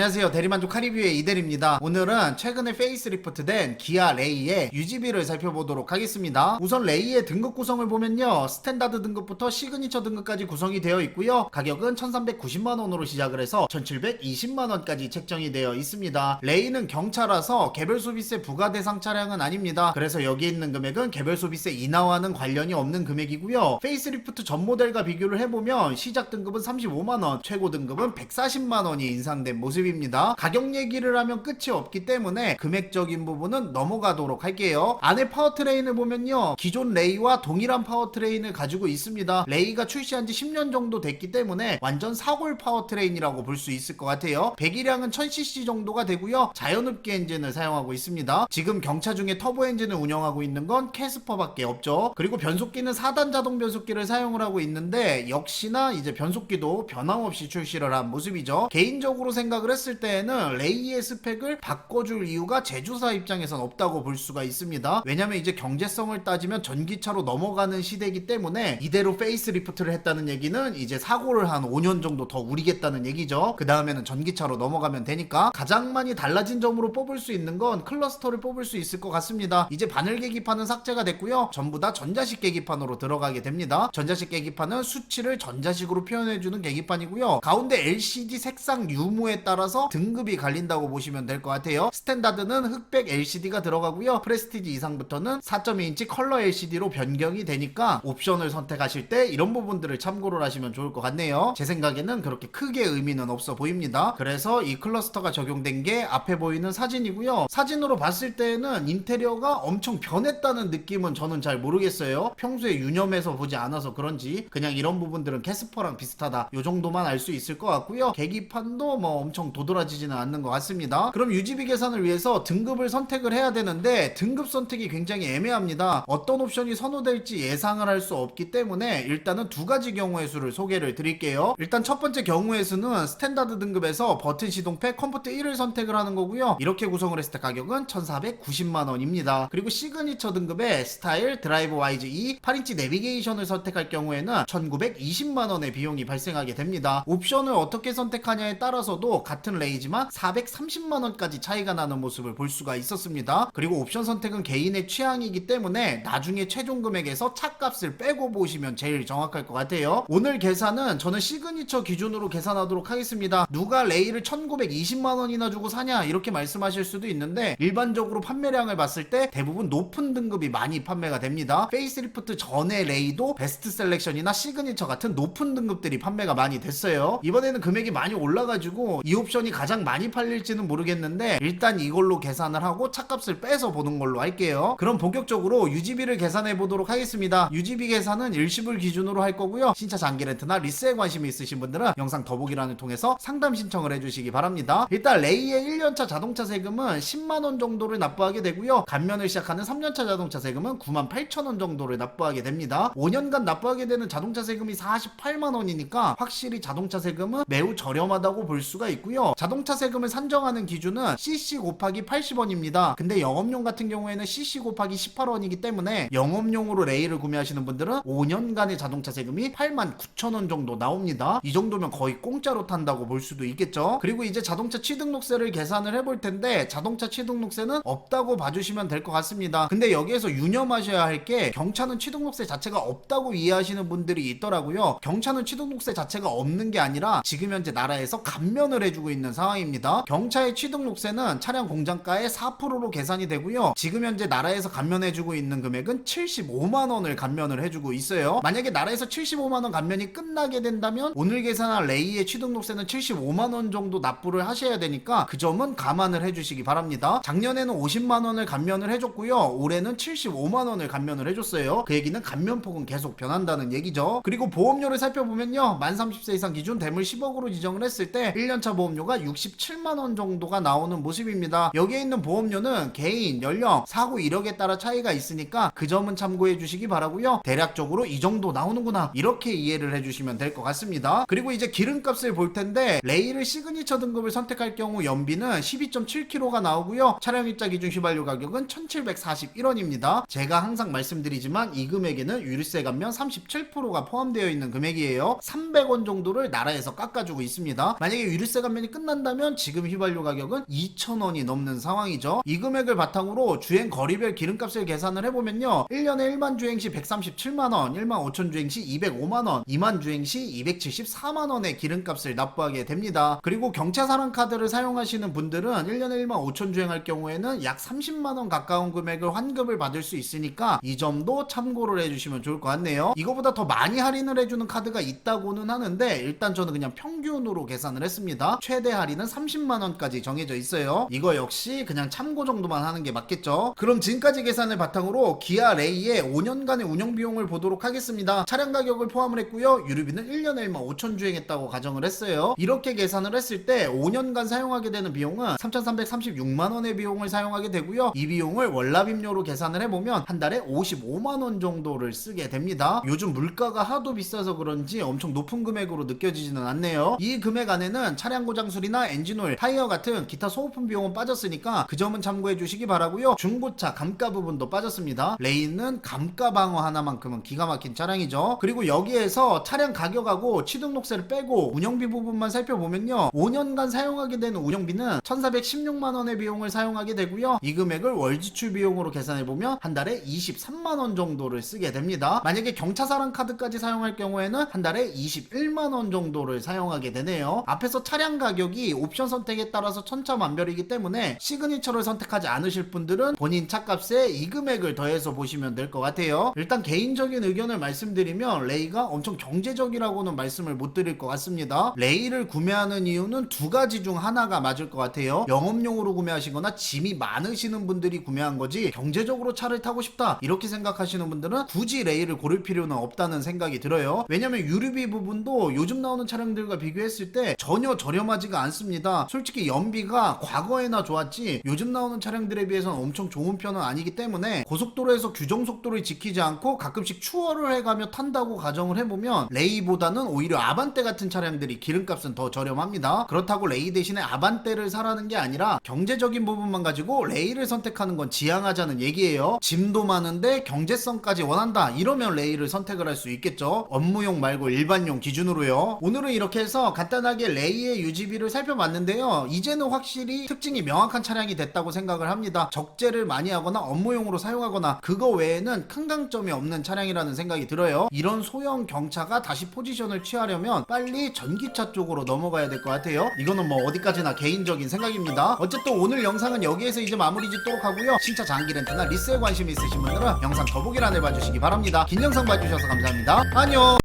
안녕하세요, 대리만족 카리뷰의 이대리입니다. 오늘은 최근에 페이스리프트된 기아 레이의 유지비를 살펴보도록 하겠습니다. 우선 레이의 등급 구성을 보면요, 스탠다드 등급부터 시그니처 등급까지 구성이 되어 있고요, 가격은 1390만원으로 시작을 해서 1720만원까지 책정이 되어 있습니다. 레이는 경차라서 개별 소비세 부과 대상 차량은 아닙니다. 그래서 여기 있는 금액은 개별 소비세 인하와는 관련이 없는 금액이고요, 페이스리프트 전 모델과 비교를 해보면 시작 등급은 35만원, 최고 등급은 140만원이 인상된 모습입니다. 가격 얘기를 하면 끝이 없기 때문에 금액적인 부분은 넘어가도록 할게요. 안에 파워트레인을 보면요, 기존 레이와 동일한 파워트레인을 가지고 있습니다. 레이가 출시한 지 10년 정도 됐기 때문에 완전 사골 파워트레인이라고 볼 수 있을 것 같아요. 배기량은 1000cc 정도가 되고요, 자연흡기 엔진을 사용하고 있습니다. 지금 경차 중에 터보 엔진을 운영하고 있는 건 캐스퍼밖에 없죠. 그리고 변속기는 4단 자동 변속기를 사용을 하고 있는데 역시나 이제 변속기도 변함없이 출시를 한 모습이죠. 개인적으로 생각을 했을 때에는 레이의 스펙을 바꿔줄 이유가 제조사 입장에선 없다고 볼 수가 있습니다. 왜냐면 이제 경제성을 따지면 전기차로 넘어가는 시대이기 때문에 이대로 페이스리프트를 했다는 얘기는 이제 사고를 한 5년 정도 더 우리겠다는 얘기죠. 그 다음에는 전기차로 넘어가면 되니까 가장 많이 달라진 점으로 뽑을 수 있는 건 클러스터를 뽑을 수 있을 것 같습니다. 이제 바늘 계기판은 삭제가 됐고요, 전부 다 전자식 계기판으로 들어가게 됩니다. 전자식 계기판은 수치를 전자식으로 표현해주는 계기판이고요, 가운데 LCD 색상 유무에 따라서 등급이 갈린다고 보시면 될 것 같아요. 스탠다드는 흑백 LCD가 들어가고요, 프레스티지 이상부터는 4.2인치 컬러 LCD로 변경이 되니까 옵션을 선택하실 때 이런 부분들을 참고를 하시면 좋을 것 같네요. 제 생각에는 그렇게 크게 의미는 없어 보입니다. 그래서 이 클러스터가 적용된 게 앞에 보이는 사진이고요, 사진으로 봤을 때는 인테리어가 엄청 변했다는 느낌은 저는 잘 모르겠어요. 평소에 유념해서 보지 않아서 그런지 그냥 이런 부분들은 캐스퍼랑 비슷하다, 요 정도만 알 수 있을 것 같고요, 계기판도 뭐 엄청 도드라지지는 않는 것 같습니다. 그럼 유지비 계산을 위해서 등급을 선택을 해야 되는데 등급 선택이 굉장히 애매합니다. 어떤 옵션이 선호될지 예상을 할 수 없기 때문에 일단은 두 가지 경우의 수를 소개를 드릴게요. 일단 첫 번째 경우의 수는 스탠다드 등급에서 버튼 시동팩 컴포트 1을 선택을 하는 거고요, 이렇게 구성을 했을 때 가격은 1490만원입니다. 그리고 시그니처 등급의 스타일, 드라이브 와이즈 2, 8인치 내비게이션을 선택할 경우에는 1920만원의 비용이 발생하게 됩니다. 옵션을 어떻게 선택하냐에 따라서도 같은 레이지만 430만원까지 차이가 나는 모습을 볼 수가 있었습니다. 그리고 옵션 선택은 개인의 취향이기 때문에 나중에 최종 금액에서 차값을 빼고 보시면 제일 정확할 것 같아요. 오늘 계산은 저는 시그니처 기준으로 계산하도록 하겠습니다. 누가 레이를 1920만원이나 주고 사냐 이렇게 말씀하실 수도 있는데 일반적으로 판매량을 봤을 때 대부분 높은 등급이 많이 판매가 됩니다. 페이스리프트 전에 레이도 베스트 셀렉션이나 시그니처 같은 높은 등급들이 판매가 많이 됐어요. 이번에는 금액이 많이 올라가지고 이 옵션이 가장 많이 팔릴지는 모르겠는데 일단 이걸로 계산을 하고 차값을 빼서 보는 걸로 할게요. 그럼 본격적으로 유지비를 계산해 보도록 하겠습니다. 유지비 계산은 일시불 기준으로 할 거고요, 신차 장기 렌트나 리스에 관심이 있으신 분들은 영상 더보기란을 통해서 상담 신청을 해주시기 바랍니다. 일단 레이의 1년차 자동차 세금은 10만원 정도를 납부하게 되고요, 감면을 시작하는 3년차 자동차 세금은 98,000원 정도를 납부하게 됩니다. 5년간 납부하게 되는 자동차 세금이 48만원이니까 확실히 자동차 세금은 매우 저렴하다고 볼 수가 있고요, 자동차 세금을 산정하는 기준은 cc 곱하기 80원입니다. 근데 영업용 같은 경우에는 cc 곱하기 18원이기 때문에 영업용으로 레이를 구매하시는 분들은 5년간의 자동차 세금이 89,000원 정도 나옵니다. 이 정도면 거의 공짜로 탄다고 볼 수도 있겠죠. 그리고 이제 자동차 취등록세를 계산을 해볼 텐데 자동차 취등록세는 없다고 봐주시면 될 것 같습니다. 근데 여기에서 유념하셔야 할 게 경차는 취등록세 자체가 없다고 이해하시는 분들이 있더라고요. 경차는 취등록세 자체가 없는 게 아니라 지금 현재 나라에서 감면을 해주고 있는 상황입니다. 경차의 취등록세는 차량 공장가의 4%로 계산이 되고요, 지금 현재 나라에서 감면해주고 있는 금액은 75만원을 감면을 해주고 있어요. 만약에 나라에서 75만원 감면이 끝나게 된다면 오늘 계산한 레이의 취등록세는 75만원 정도 납부를 하셔야 되니까 그 점은 감안을 해주시기 바랍니다. 작년에는 50만원을 감면을 해줬고요, 올해는 75만원을 감면을 해줬어요. 그 얘기는 감면폭은 계속 변한다는 얘기죠. 그리고 보험료를 살펴보면요, 만 30세 이상 기준 대물 10억으로 지정을 했을 때 1년차 보험료가 67만원 정도가 나오는 모습입니다. 여기에 있는 보험료는 개인, 연령, 사고 이력에 따라 차이가 있으니까 그 점은 참고해 주시기 바라고요, 대략적으로 이 정도 나오는구나 이렇게 이해를 해주시면 될 것 같습니다. 그리고 이제 기름값을 볼 텐데 레이를 시그니처 등급을 선택할 경우 연비는 12.7km가 나오고요, 차량 입자 기준 휘발유 가격은 1741원입니다. 제가 항상 말씀드리지만 이 금액에는 유류세 감면 37%가 포함되어 있는 금액이에요. 300원 정도를 나라에서 깎아주고 있습니다. 만약에 유류세 감면이 끝난다면 지금 휘발유 가격은 2,000원이 넘는 상황이죠. 이 금액을 바탕으로 주행 거리별 기름값을 계산을 해보면요, 1년에 1만 주행 시 137만원, 1만 5천 주행 시 205만원, 2만 주행 시 274만원의 기름값을 납부하게 됩니다. 그리고 경차사랑 카드를 사용하시는 분들은 1년에 1만 5천 주행할 경우에는 약 30만원 가까운 금액을 환급을 받을 수 있으니까 이 점도 참고를 해주시면 좋을 것 같네요. 이거보다 더 많이 할인을 해주는 카드가 있다고는 하는데 일단 저는 그냥 평균으로 계산을 했습니다. 최대 할인은 30만원까지 정해져 있어요. 이거 역시 그냥 참고 정도만 하는 게 맞겠죠. 그럼 지금까지 계산을 바탕으로 기아 레이의 5년간의 운영 비용을 보도록 하겠습니다. 차량 가격을 포함을 했고요, 유류비는 1년에 1만 5천 주행했다고 가정을 했어요. 이렇게 계산을 했을 때 5년간 사용하게 되는 비용은 3,336만원의 비용을 사용하게 되고요, 이 비용을 월납임료로 계산을 해보면 한 달에 55만원 정도를 쓰게 됩니다. 요즘 물가가 하도 비싸서 그런지 엄청 높은 금액으로 느껴지지는 않네요. 이 금액 안에는 차량 고장 수리나 엔진오일, 타이어 같은 기타 소모품 비용은 빠졌으니까 그 점은 참고해 주시기 바라고요. 중고차 감가 부분도 빠졌습니다. 레이는 감가 방어 하나만큼은 기가 막힌 차량이죠. 그리고 여기에서 차량 가격하고 취등록세를 빼고 운영비 부분만 살펴보면요, 5년간 사용하게 되는 운영비는 1,416만원의 비용을 사용하게 되고요, 이 금액을 월 지출 비용으로 계산해보면 한 달에 23만원 정도를 쓰게 됩니다. 만약에 경차사랑 카드까지 사용할 경우에는 한 달에 21만원 정도를 사용하게 되네요. 앞에서 차량 가격이 옵션 선택에 따라서 천차만별이기 때문에 시그니처를 선택하지 않으실 분들은 본인 차값에 이 금액을 더해서 보시면 될 것 같아요. 일단 개인적인 의견을 말씀드리면 레이가 엄청 경제적이라고는 말씀을 못 드릴 것 같습니다. 레이를 구매하는 이유는 두 가지 중 하나가 맞을 것 같아요. 영업용으로 구매하시거나 짐이 많으시는 분들이 구매한 거지, 경제적으로 차를 타고 싶다 이렇게 생각하시는 분들은 굳이 레이를 고를 필요는 없다는 생각이 들어요. 왜냐면 유류비 부분도 요즘 나오는 차량들과 비교했을 때 전혀 저렴하지가 않습니다. 솔직히 연비가 과거에나 좋았지 요즘 나오는 차량들에 비해서는 엄청 좋은 편은 아니기 때문에 고속도로에서 규정 속도를 지키지 않고 가끔씩 추월을 해가며 탄다고 가정을 해보면 레이보다는 오히려 아반떼 같은 차량들이 기름값은 더 저렴합니다. 그렇다고 레이 대신에 아반떼를 사라는 게 아니라 경제적인 부분만 가지고 레이를 선택하는 건 지양하자는 얘기예요. 짐도 많은데 경제성까지 원한다 이러면 레이를 선택을 할 수 있겠죠. 업무용 말고 일반용 기준으로요. 오늘은 이렇게 해서 간단하게 레이의 유지비를 살펴봤는데요, 이제는 확실히 특징이 명확한 차량이 됐다고 생각을 합니다. 적재를 많이 하거나 업무용으로 사용하거나 그거 외에는 큰 강점이 없는 차량이라는 생각이 들어요. 이런 소형 경차가 다시 포지션을 취하려면 빨리 전기차 쪽으로 넘어가야 될 것 같아요. 이거는 뭐 어디까지나 개인적인 생각입니다. 어쨌든 오늘 영상은 여기에서 이제 마무리 짓도록 하고요, 신차 장기 렌트나 리스에 관심 있으신 분들은 영상 더보기란을 봐주시기 바랍니다. 긴 영상 봐주셔서 감사합니다. 안녕.